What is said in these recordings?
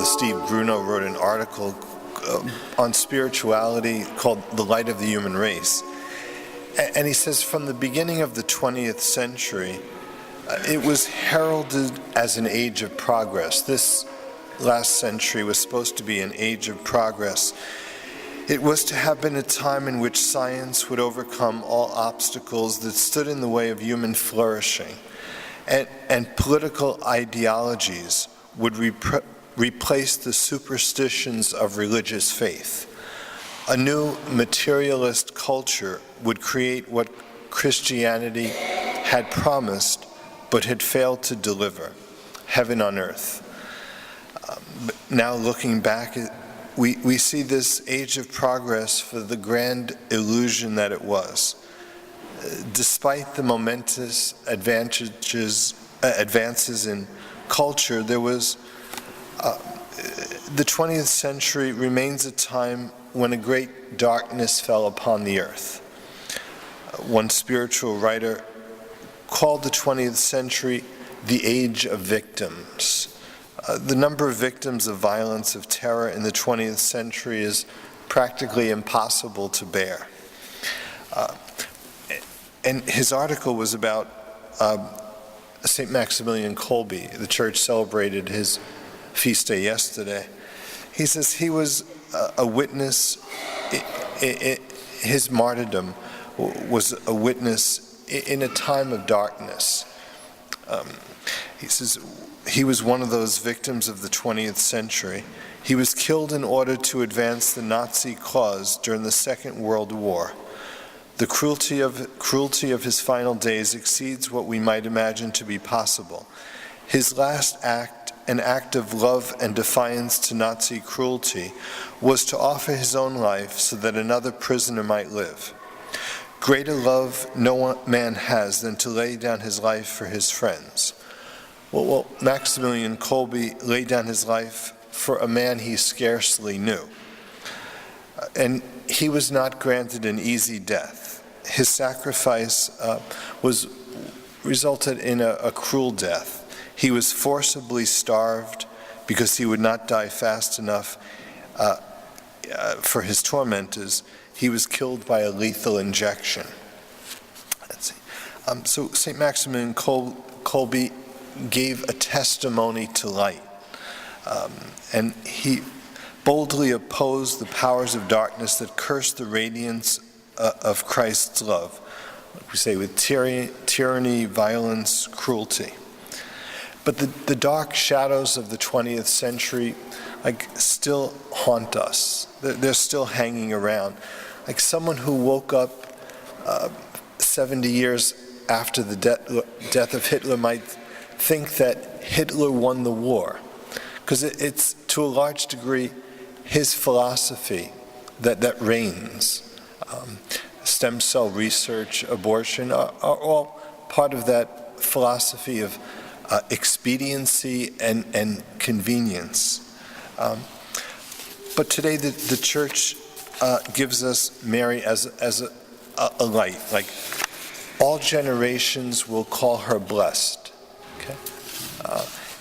Steve Bruno wrote an article on spirituality called The Light of the Human Race. And he says from the beginning of the 20th century, it was heralded as an age of progress. This last century was supposed to be an age of progress. It was to have been a time in which science would overcome all obstacles that stood in the way of human flourishing, and political ideologies would replace the superstitions of religious faith. A new materialist culture would create what Christianity had promised but had failed to deliver, heaven on earth. Now looking back, we see this age of progress for the grand illusion that it was. Despite the momentous advances in culture, there was the 20th century remains a time when a great darkness fell upon the earth. One spiritual writer called the 20th century the age of victims. The number of victims of violence, of terror in the 20th century is practically impossible to bear. And his article was about St. Maximilian Kolbe. The church celebrated his feast day yesterday. He says he was a witness, his martyrdom was a witness in a time of darkness. He says he was one of those victims of the 20th century. He was killed in order to advance the Nazi cause during the Second World War. The cruelty of his final days exceeds what we might imagine to be possible. His last act, an act of love and defiance to Nazi cruelty, was to offer his own life so that another prisoner might live. Greater love no man has than to lay down his life for his friends. Well, Maximilian Kolbe laid down his life for a man he scarcely knew. And he was not granted an easy death. His sacrifice resulted in a cruel death. He was forcibly starved because he would not die fast enough for his tormentors. He was killed by a lethal injection. Let's see. So St. Maximilian Kolbe gave a testimony to light, and he boldly opposed the powers of darkness that cursed the radiance of Christ's love, like we say, with tyranny, violence, cruelty. But the dark shadows of the 20th century still haunt us. They're still hanging around. Like someone who woke up 70 years after the death of Hitler might think that Hitler won the war, because it's to a large degree his philosophy that reigns. Stem cell research, abortion are all part of that philosophy of expediency and convenience. But today the church gives us Mary as a light. Like all generations will call her blessed. Okay?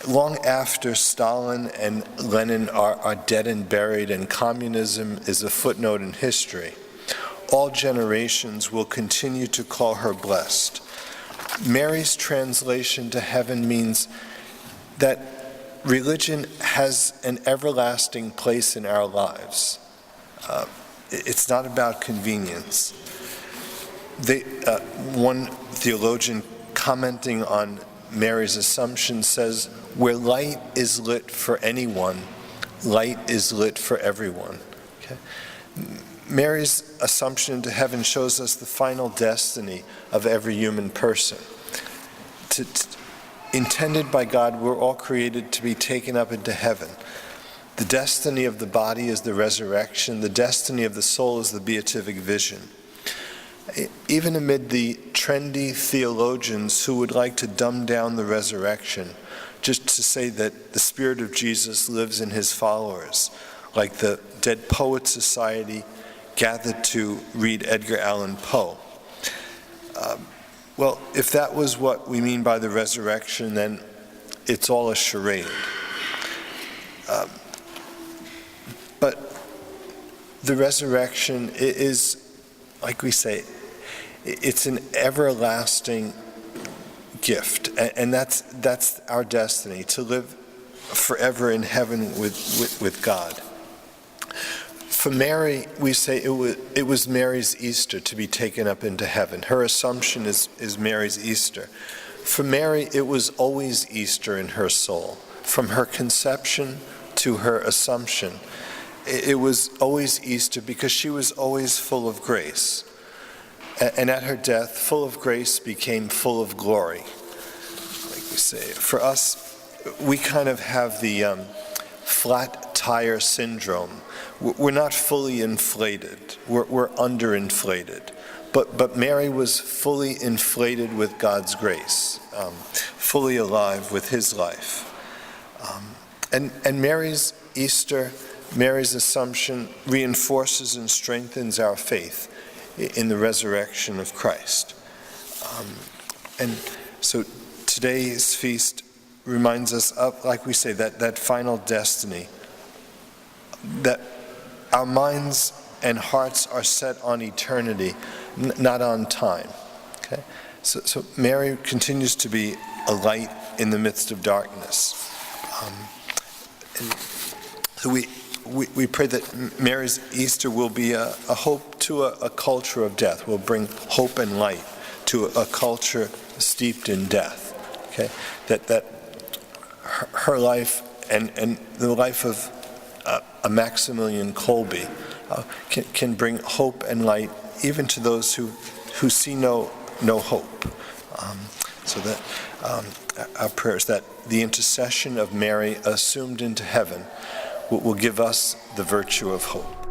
Long after Stalin and Lenin are dead and buried and communism is a footnote in history, all generations will continue to call her blessed. Mary's translation to heaven means that religion has an everlasting place in our lives. It's not about convenience. One theologian commenting on Mary's assumption says, where light is lit for anyone, light is lit for everyone. Okay? Mary's assumption into heaven shows us the final destiny of every human person. Intended by God, we're all created to be taken up into heaven. The destiny of the body is the resurrection. The destiny of the soul is the beatific vision. Even amid the trendy theologians who would like to dumb down the resurrection, just to say that the Spirit of Jesus lives in his followers, like the Dead Poets Society gathered to read Edgar Allan Poe. Well, if that was what we mean by the resurrection, then it's all a charade. the resurrection is, like we say, it's an everlasting gift, and that's our destiny, to live forever in heaven with God. For Mary, we say it was Mary's Easter to be taken up into heaven. Her Assumption is Mary's Easter. For Mary, it was always Easter in her soul. From her conception to her Assumption, it was always Easter, because she was always full of grace. And at her death, full of grace became full of glory. Like we say, for us, we kind of have the flat tire syndrome. We're not fully inflated. We're underinflated. But Mary was fully inflated with God's grace, fully alive with his life. And Mary's Easter, Mary's Assumption reinforces and strengthens our faith in the resurrection of Christ. And so today's feast reminds us of, like we say, that final destiny, that our minds and hearts are set on eternity, not on time. Okay? So Mary continues to be a light in the midst of darkness. And so we pray that Mary's Easter will be a hope to a culture of death, will bring hope and light to a culture steeped in death. Okay? That her life and the life of a Maximilian Kolbe can bring hope and light even to those who see no hope. So that our prayers, that the intercession of Mary assumed into heaven will give us the virtue of hope.